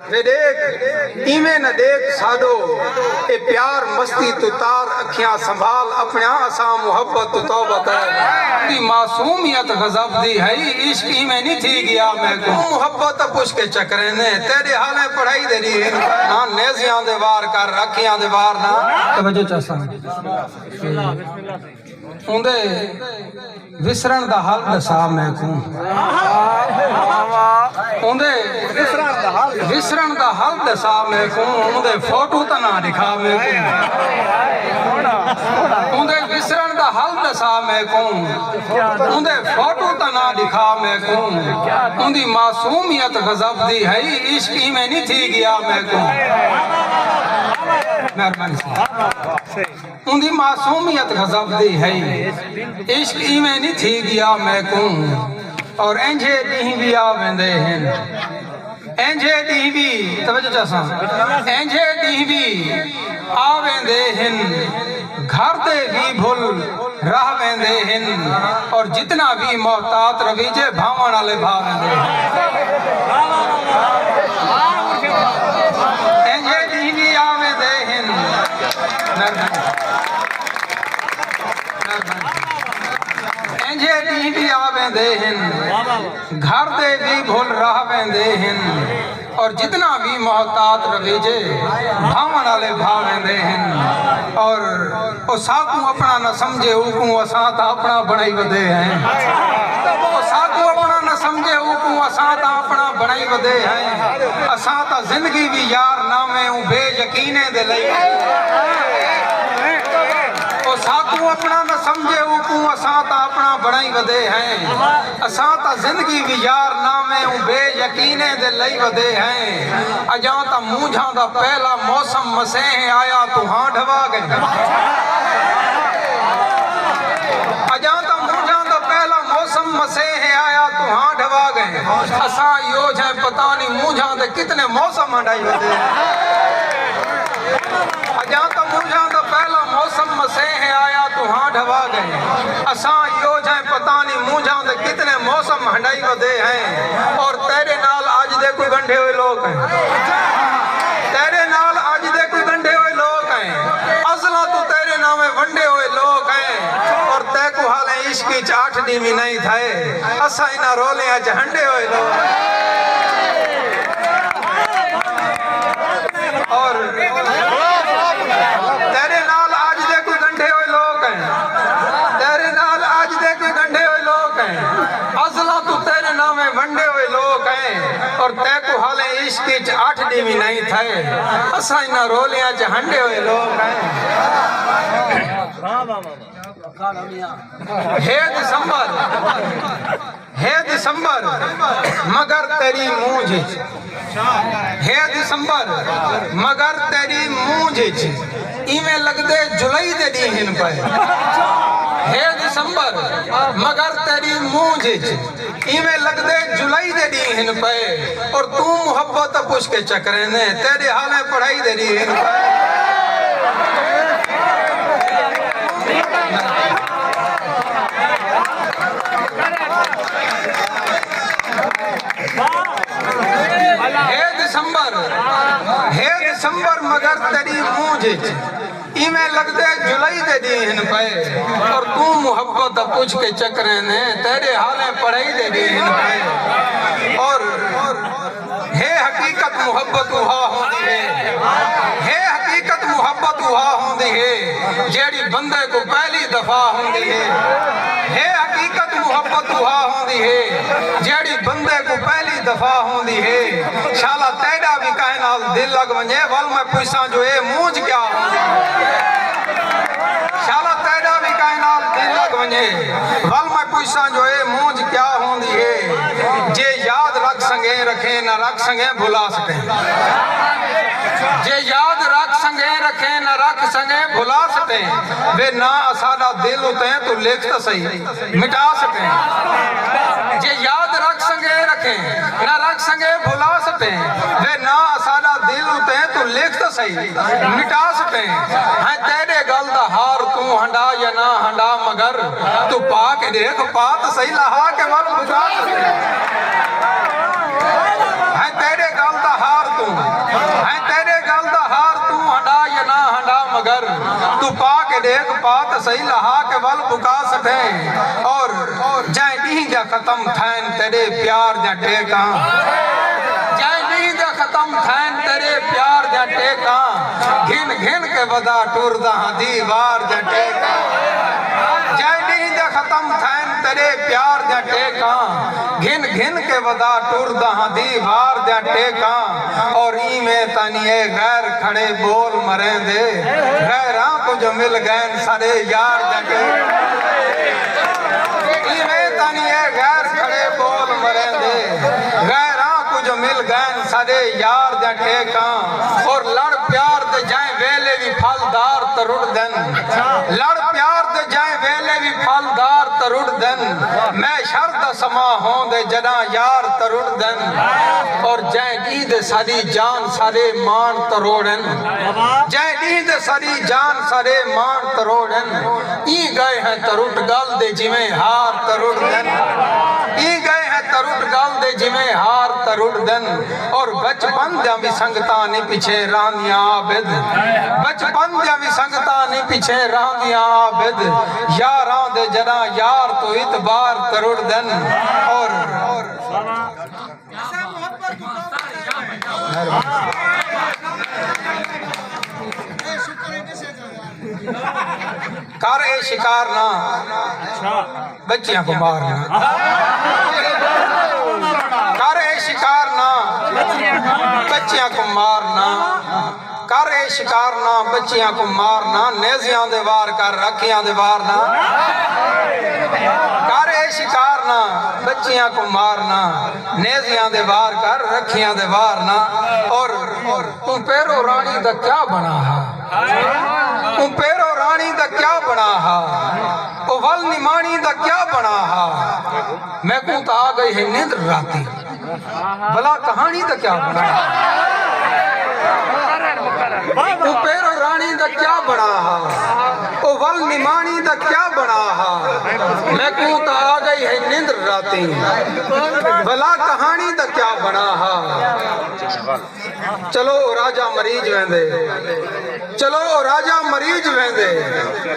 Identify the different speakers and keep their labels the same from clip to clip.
Speaker 1: वे देख इवें न देख साडो ए प्यार मस्ती तू तार अखियां संभाल अपने असा मोहब्बत तू तौबत है दी मासूमियत गजब दी है इश्क इवें नहीं थी गया मैं को मोहब्बत पुछ के चक्रे ने तेरे हाले पढ़ाई दे दी ना नेजियां दे वार कर अखियां दे वार ना तवज्जो चासा उंदे विसरण दा हाल दसा मैं को उंदे विसरण दा हाल दसा मैं को उंदे फोटो ता ना दिखा मैं को उंदे विसरण दा हाल दसा मैं को उंदे फोटो ता ना दिखा मैं को उंदी मासूमियत गजब दी है इश्क में नहीं थी गया मैं को उंदी मासूमियत गजब दी है इश्क में नहीं थी गया मैं को और एंजे दी भी आ वेंदे हैं एंजे दी भी तवज्जो चासा एंजे दी भी आ वेंदे हैं घर दे भी भूल रह वेंदे हैं और जितना भी मोहतात रवीजे भावण वाले भाव वेंदे एंजे दी भी आ वेंदे हैं एंजे दी भी आ वेंदे हैं घर दे भी भूल रह वेंदे हैं और जितना भी मोहतात रवीजे भावण वाले भाव वेंदे हैं और ओ साकू अपना न समझे ऊकू असा ता अपना बनाई वदे हैं ओ साकू अपना न समझे ऊकू असा ता अपना बनाई वदे हैं असा ता जिंदगी भी यार नामे ऊ बेयकीने दे लई ओ साकू अपना न समझे ऊकू असा ता अपना बनाई वदे हैं असा ता जिंदगी भी यार नामे ऊ बेयकीने दे लई वदे हैं अजा ता मूंझा दा पहला मौसम मसेह आया तू हां ढवा गए अजा ता मूंझा दा पहला मौसम मसेह आया तू हां ढवा गए असा यो है पता नहीं मूंझा दे कितने मौसम हंडाई वदे अजा ता मूंझा दा पहला मौसम मसेह आया तू हां ढवा गए असा यो है पता नहीं मूंझा दे कितने मौसम हंडाई वदे हैं और तेरे नाल आज दे कोई गंढे हुए लोग हैं तेरे नाल आज दे कोई गंढे हुए लोग हैं असला तू तेरे नामे वंडे हुए लोग हैं और तै को हाले इश्क की 8 दी भी नहीं थाए असा इना रोले आज हंडे हुए लोग और तेरे नाल आज दे कोई गंढे हुए लोग हैं तेरे नाल आज दे कोई गंढे हुए लोग हैं असला तू तेरे नामे वंडे हुए लोग हैं और तै को हाले इश्क की 8 दी भी नहीं थाए असा इना रोलियां च हंडे हुए लोग हैं हे दिसंबर मगर तेरी मूंझ हे दिसंबर मगर तेरी मूंझ इवें लगदे जुलाई दे दीन पे हे दिसंबर मगर तेरी मूंझ इवें लगदे जुलाई दे दीन पे और तू मोहब्बत पुछ के चक्रे ने तेरे हाले पढ़ाई दे दीन हे दिसंबर मगर तेरी मूंझ इवें लगदे जुलाई दे दीन पे और तू मोहब्बत पुछ के चक्रे ने तेरे हाले पढ़ाई दे दीन पे और हे हकीकत मोहब्बत उहा होंदी है हे हकीकत मोहब्बत उहा होंदी है जेड़ी बंदे को पहली दफा होंदी है हे हकीकत मोहब्बत उहा होंदी है जेड़ी बंदे को पहली दफा होंदी है शाला तेरा भी कहे नाल दिल लग वने वल मैं पूछां जो ए मूंझ क्या शाला तेरा भी कहे नाल दिल लग वने वल मैं पूछां जो ए मूंझ क्या होंदी है जे याद रख संगे रखे ना रख संगे भुला सके जे याद रख संगे रखे ना रख संगे भुला सके वे ना साडा दिल उते तू लिख तो सही मिटा सके जे याद रख संगे रखे ना रख संगे भुला सके वे ना साडा दिल उते तू लिख तो सही मिटा सके है तेरे गल दा हार तू हंडा या ना हंडा मगर तू पा के देख पा तो सही लहा के वल बुझा है तेरे गल दा हार तू तू पा के देख पात सही लहा के बल बुका सटे और जै डी जा खत्म थैन तेरे प्यार जा टेका जै डी जा खत्म थैन तेरे प्यार जा टेका घिन घिन के वदा टुरदा दीवार जा टेका जै डी जा खत्म थैन तेरे प्यार जा टेका घिन घिन के वदा टुरदा दीवार जा टेका और ई में तनिए गैर खड़े बोल मरे दे गैरा को जो मिल गए सारे यार जगे ई में तनिए गैर खड़े बोल मरे दे गैरा को जो मिल गए सारे यार जगे का और लड़ प्यार दे जाए वेले भी फलदार तरुड़ दन लड़ प्यार दे जाए वेले भी फलदार तरुड़ दन मैं शर्त समा हों दे जना यार तरुड़ दन और जय ईद सारी जान सारे मान तरोड़न जय ईद सारी जान सारे मान तरोड़न ई गए हैं तरुट गल दे जिमें हार तरुड़ दन ई गए हैं तरुट गल दे जिमें हार तरुड़ दन और बचपन जा भी संगता ने पीछे रांदियां आबिद बचपन जा भी संगता ने पीछे रांदियां आबिद यारां दे जना यार तो इतबार तरुड़ दन और कर ए शिकार ना बच्चियां को मारना कर ए शिकार ना बच्चियां को मारना कर ए शिकार ना बच्चियां को मारना नेजियां दे वार कर रखियां दे वार ना कर ए शिकार ना बच्चियां को मारना नेजियां दे वार कर रखियां दे वार ना और तू पेरो रानी दा क्या बना है तू पेरो रानी दा क्या बना है ओ वल निमानी दा क्या बना है मैं को तो आ गई है नींद राती भला कहानी दा क्या बना तू पेरो रानी दा क्या बना है ओ वल निमानी दा क्या बना है मैं को तो आ गई है नींद राती भला कहानी दा क्या बना है चलो राजा मरीज वेंदे चलो राजा मरीज वेंदे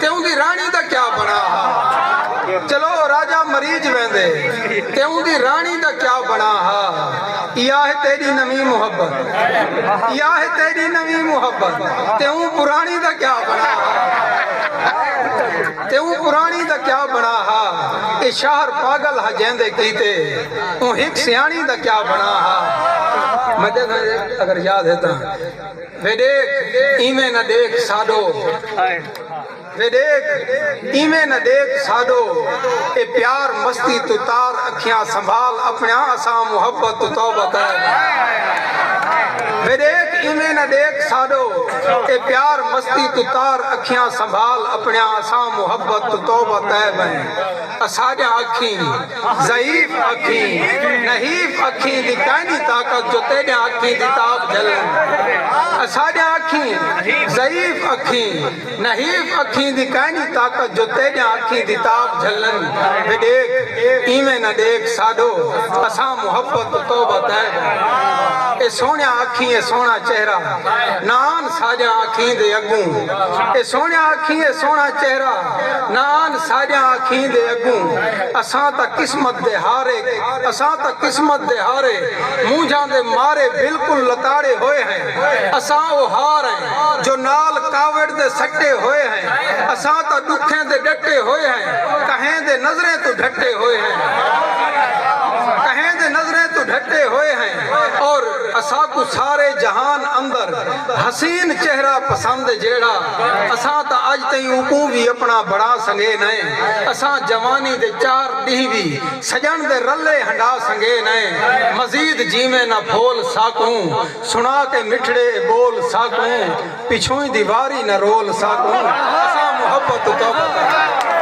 Speaker 1: तेऊं दी रानी दा क्या बना है चलो राजा मरीज वेंदे तेऊं दी रानी दा क्या बना है या है तेरी नवी मोहब्बत या है तेरी नवी मोहब्बत तेऊं पुरानी दा क्या बना है तेऊं पुरानी दा क्या बना है ए शहर पागल हजेंदे कीते तू हिक सियाणी दा क्या बना है मैं अगर याद है तो वे देख इमे न देख साडो वे देख इमे न देख साडो ए प्यार मस्ती तू तार अखियां संभाल अपना असा मोहब्बत तू तौबत है वे देख इमे न देख साडो ए प्यार मस्ती तू तार अखियां संभाल अपना असा मोहब्बत तू तौबत है मैं असाजा अखी ज़ईफ अखी नहीफ अखी दी कानी ताकत जो तेरे अखी दी ताप जलन असाजा अखी ज़ईफ अखी नहीफ अखी दी कानी ताकत जो तेरे अखी दी ताप जलन वे देख इमे न देख साडो असा मोहब्बत तौबत है ए सोने अखी ए सोना चेहरा नान साजा अखी दे अगू ए सोने अखी ए सोना चेहरा नान साजा अखी दे अगू असा ता किस्मत दे हारे असा ता किस्मत दे हारे मूंझां दे मारे बिल्कुल लताड़े होए हैं असा वो हार हैं जो नाल कावड़ दे सट्टे होए हैं असा ता दुखें दे डटे होए हैं कहें दे नजरें तो ढट्टे होए हैं कहें दे नजरें तो ढट्टे होए हैं और असा को सारे जहान अंदर हसीन चेहरा पसंद जेड़ा असा ता अज तई को भी अपना बड़ा संगे नहीं असा जवानी दे चार दी भी सजन दे रले हंडा संगे नहीं मजीद जीवे ना फोल साकूं सुना के मिठड़े बोल साकूं पिछों दीवारी न रोल साकूं असा मोहब्बत तो